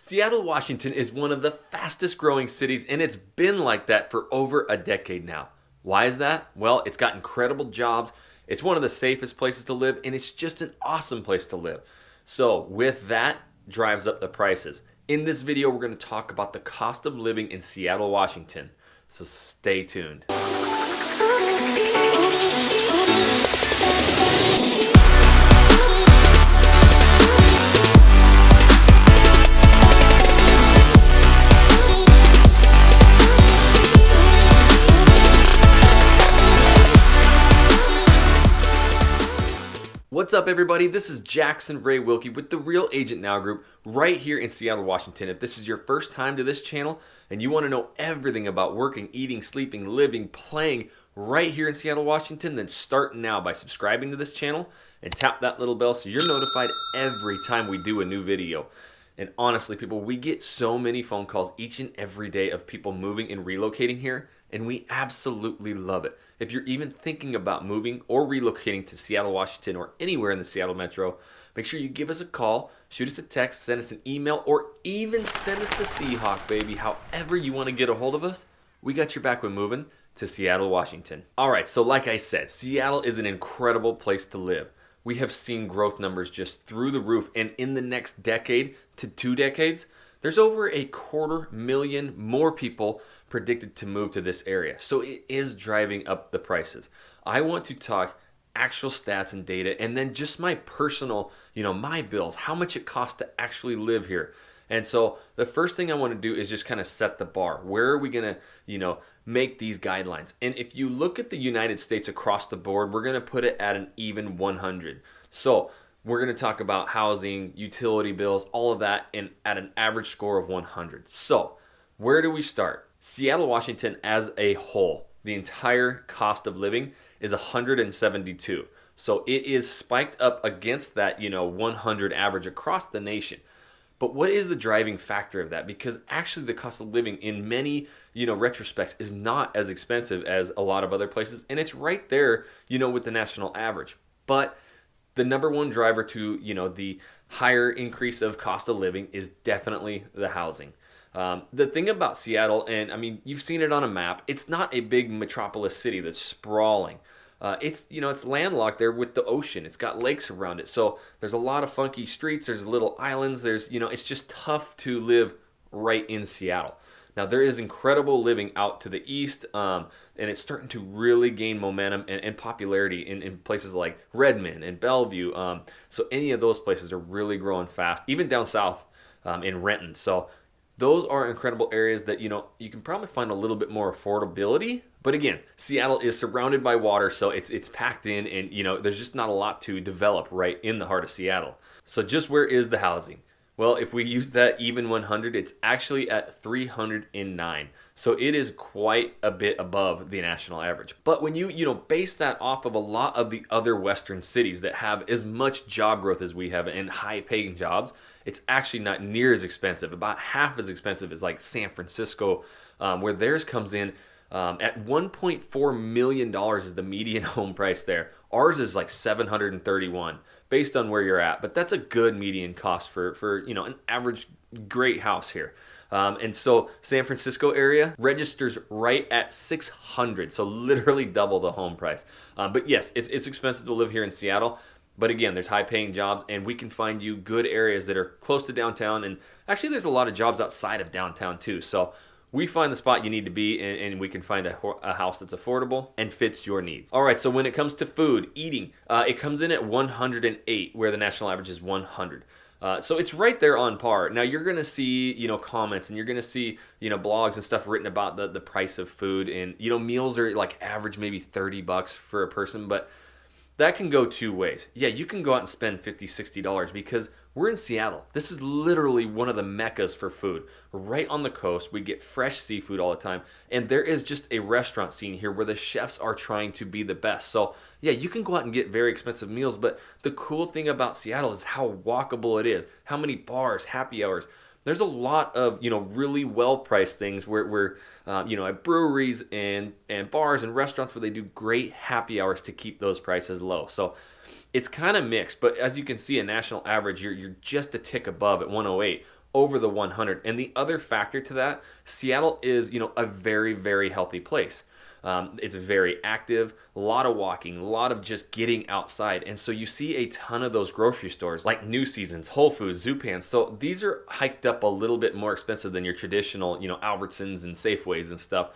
Seattle, Washington is one of the fastest growing cities, and it's been like that for over a decade now. Why is that? Well, it's got incredible jobs, it's one of the safest places to live, and it's just an awesome place to live. So with that, drives up the prices. In this video, we're going to talk about the cost of living in Seattle, Washington. So stay tuned. What's up, everybody? This is Jackson Ray Wilkie with the Real Agent Now Group right here in Seattle, Washington. If this is your first time to this channel and you want to know everything about working, eating, sleeping, living, playing right here in Seattle, Washington, then start now by subscribing to this channel and tap that little bell so you're notified every time we do a new video. And honestly, people, we get so many phone calls each and every day of people moving and relocating here, and we absolutely love it. If you're even thinking about moving or relocating to Seattle, Washington, or anywhere in the Seattle metro, make sure you give us a call, shoot us a text, send us an email, or even send us the Seahawk, baby. However you want to get a hold of us, we got your back when moving to Seattle, Washington. All right, so like I said, Seattle is an incredible place to live. We have seen growth numbers just through the roof, and in the next decade to 2 decades, there's over 250,000 more people predicted to move to this area. So it is driving up the prices. I want to talk actual stats and data, and then just my personal, my bills, how much it costs to actually live here. And so the first thing I want to do is just kind of set the bar. Where are we going to, make these guidelines? And if you look at the United States across the board, we're going to put it at an even 100. So we're going to talk about housing, utility bills, all of that, and at an average score of 100. So where do we start? Seattle, Washington as a whole, the entire cost of living is 172. So it is spiked up against that, 100 average across the nation. But what is the driving factor of that? Because actually the cost of living in many, retrospects is not as expensive as a lot of other places. And it's right there, with the national average. But the number one driver to, the higher increase of cost of living is definitely the housing. The thing about Seattle, and I mean, you've seen it on a map, it's not a big metropolis city that's sprawling. It's landlocked there with the ocean. It's got lakes around it. So there's a lot of funky streets. There's little islands. There's, it's just tough to live right in Seattle. Now there is incredible living out to the east, and it's starting to really gain momentum and popularity in places like Redmond and Bellevue. So any of those places are really growing fast, even down south in Renton. So those are incredible areas that, you can probably find a little bit more affordability. But again, Seattle is surrounded by water, so it's packed in, and, there's just not a lot to develop right in the heart of Seattle. So just where is the housing? Well, if we use that even 100, it's actually at 309. So it is quite a bit above the national average. But when you base that off of a lot of the other Western cities that have as much job growth as we have and high paying jobs, it's actually not near as expensive. About half as expensive as like San Francisco, where theirs comes in at $1.4 million is the median home price there. Ours is like $731 based on where you're at, but that's a good median cost for an average great house here. And so San Francisco area registers right at $600, so literally double the home price. But yes, it's expensive to live here in Seattle. But again, there's high paying jobs, and we can find you good areas that are close to downtown. And actually, there's a lot of jobs outside of downtown too. So we find the spot you need to be, and we can find a house that's affordable and fits your needs. All right, so when it comes to food, eating, it comes in at 108, where the national average is 100. So it's right there on par. Now you're gonna see, comments, and you're gonna see, blogs and stuff written about the price of food, and meals are like average maybe $30 for a person, but that can go two ways. Yeah, you can go out and spend $50, $60 because we're in Seattle. This is literally one of the meccas for food. Right on the coast, we get fresh seafood all the time, and there is just a restaurant scene here where the chefs are trying to be the best. So yeah, you can go out and get very expensive meals, but the cool thing about Seattle is how walkable it is, how many bars, happy hours. There's a lot of, really well-priced things where at breweries and bars and restaurants where they do great happy hours to keep those prices low. So it's kind of mixed, but as you can see, a national average, you're just a tick above at 108. over the 100. And the other factor to that, Seattle is, a very, very healthy place. It's very active, a lot of walking, a lot of just getting outside. And so you see a ton of those grocery stores like New Seasons, Whole Foods, Zupans. So these are hiked up a little bit more expensive than your traditional, Albertsons and Safeways and stuff.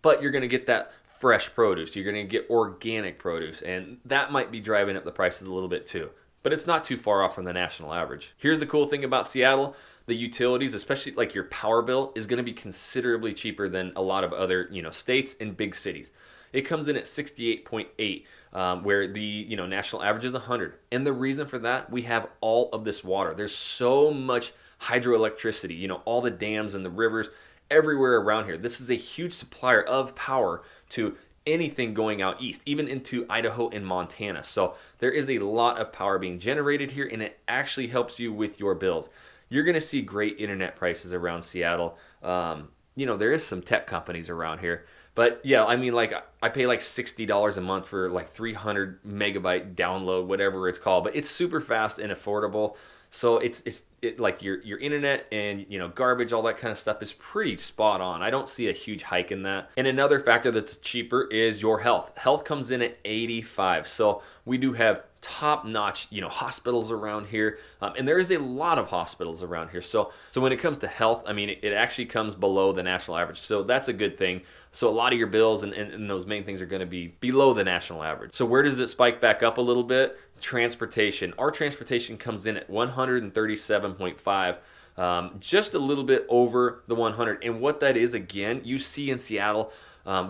But you're going to get that fresh produce. You're going to get organic produce. And that might be driving up the prices a little bit too. But it's not too far off from the national average. Here's the cool thing about Seattle. The utilities, especially like your power bill, is going to be considerably cheaper than a lot of other, states and big cities. It comes in at 68.8, where the, national average is 100. And the reason for that, we have all of this water. There's so much hydroelectricity, all the dams and the rivers everywhere around here. This is a huge supplier of power to anything going out east, even into Idaho and Montana. So there is a lot of power being generated here, and it actually helps you with your bills. You're going to see great internet prices around Seattle. There is some tech companies around here. But yeah, I mean, like I pay like $60 a month for like 300 megabyte download, whatever it's called. But it's super fast and affordable. So it's like your internet and garbage, all that kind of stuff is pretty spot on. I don't see a huge hike in that. And another factor that's cheaper is your health. Health comes in at 85. So we do have top-notch hospitals around here, and there is a lot of hospitals around here. So when it comes to health, I mean, it actually comes below the national average. So that's a good thing. So a lot of your bills and those main things are going to be below the national average. So where does it spike back up a little bit? Transportation. Our transportation comes in at 137.5, just a little bit over the 100. And what that is, again, you see in Seattle,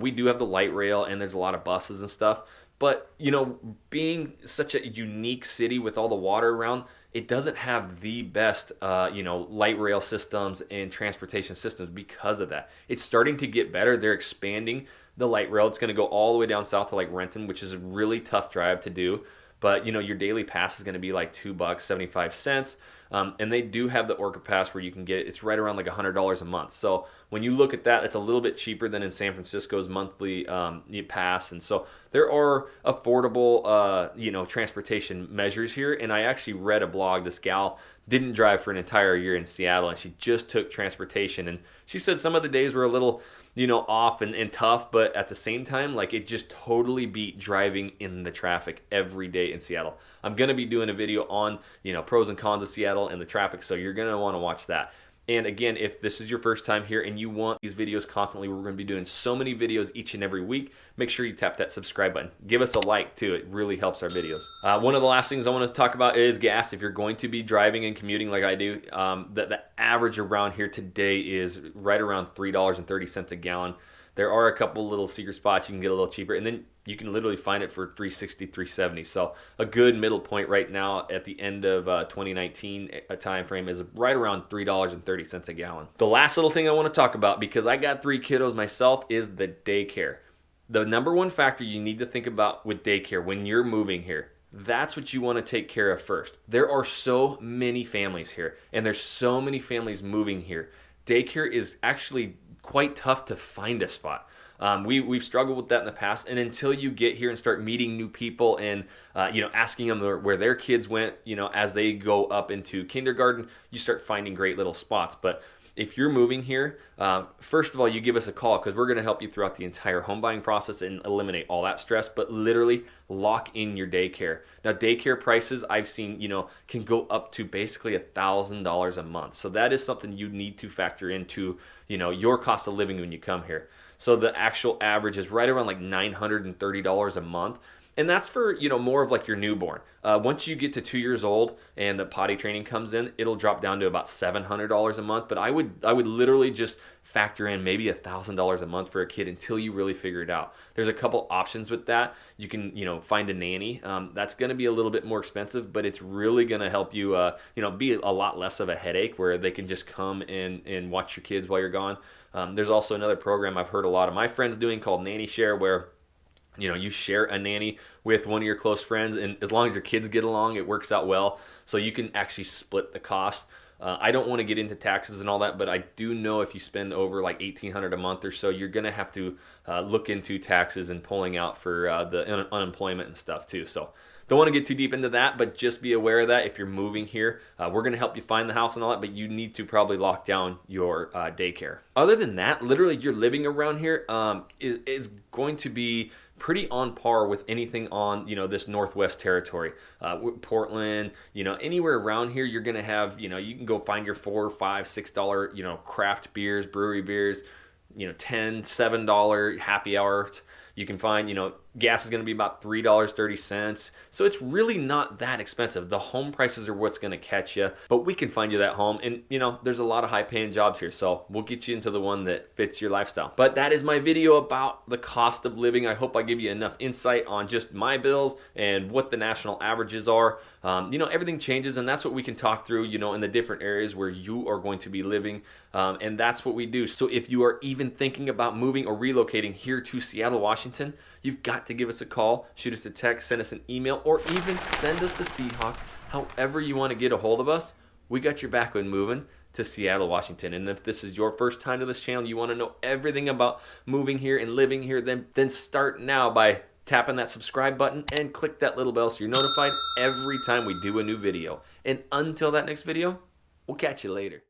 we do have the light rail and there's a lot of buses and stuff. But, being such a unique city with all the water around, it doesn't have the best, light rail systems and transportation systems because of that. It's starting to get better. They're expanding the light rail. It's going to go all the way down south to like Renton, which is a really tough drive to do. But, your daily pass is going to be like $2.75. And they do have the Orca Pass where you can get it. It's right around like $100 a month. So when you look at that, it's a little bit cheaper than in San Francisco's monthly pass. And so there are affordable, transportation measures here. And I actually read a blog. This gal didn't drive for an entire year in Seattle, and she just took transportation. And she said some of the days were a little off and tough, but at the same time, like it just totally beat driving in the traffic every day in Seattle. I'm going to be doing a video on, pros and cons of Seattle and the traffic, so you're going to want to watch that. And again, if this is your first time here and you want these videos constantly, we're going to be doing so many videos each and every week. Make sure you tap that subscribe button. Give us a like too. It really helps our videos. One of the last things I want to talk about is gas. If you're going to be driving and commuting like I do, the average around here today is right around $3.30 a gallon. There are a couple little secret spots you can get a little cheaper, and then you can literally find it for $3.60, $3.70. So a good middle point right now at the end of 2019 time frame is right around $3.30 a gallon. The last little thing I want to talk about, because I got 3 kiddos myself, is the daycare. The number one factor you need to think about with daycare when you're moving here, that's what you want to take care of first. There are so many families here, and there's so many families moving here. Daycare is actually quite tough to find a spot. We've struggled with that in the past, and until you get here and start meeting new people and asking them where their kids went, as they go up into kindergarten, you start finding great little spots. But if you're moving here, first of all, you give us a call, because we're going to help you throughout the entire home buying process and eliminate all that stress, but literally lock in your daycare. Now, daycare prices I've seen, can go up to basically $1,000 a month. So that is something you need to factor into, your cost of living when you come here. So the actual average is right around like $930 a month. And that's for, more of like your newborn. Once you get to 2 years old and the potty training comes in, it'll drop down to about $700 a month. But I would literally just factor in maybe $1,000 a month for a kid until you really figure it out. There's a couple options with that. You can, find a nanny. That's going to be a little bit more expensive, but it's really going to help you, be a lot less of a headache, where they can just come and watch your kids while you're gone. There's also another program I've heard a lot of my friends doing called Nanny Share, where you share a nanny with one of your close friends, and as long as your kids get along, it works out well. So you can actually split the cost. I don't want to get into taxes and all that, but I do know if you spend over like $1,800 a month or so, you're going to have to look into taxes and pulling out for the unemployment and stuff too. So don't want to get too deep into that, but just be aware of that if you're moving here. We're going to help you find the house and all that, but you need to probably lock down your daycare. Other than that, literally your living around here is going to be pretty on par with anything on, you know, this Northwest territory. Portland, you know, anywhere around here, you're going to have, you know, you can go find your $4, $5, $6, you know, craft beers, brewery beers, you know, $10, $7 happy hours. You can find, you know, gas is going to be about $3.30. So it's really not that expensive. The home prices are what's going to catch you, but we can find you that home. And, you know, there's a lot of high paying jobs here. So we'll get you into the one that fits your lifestyle. But that is my video about the cost of living. I hope I give you enough insight on just my bills and what the national averages are. You know, everything changes, and that's what we can talk through, you know, in the different areas where you are going to be living. And that's what we do. So if you are even thinking about moving or relocating here to Seattle, Washington, you've got to give us a call, shoot us a text, send us an email, or even send us the Seahawk. However you want to get a hold of us, we got your back when moving to Seattle, Washington. And if this is your first time to this channel, you want to know everything about moving here and living here, then start now by tapping that subscribe button and click that little bell so you're notified every time we do a new video. And until that next video, we'll catch you later.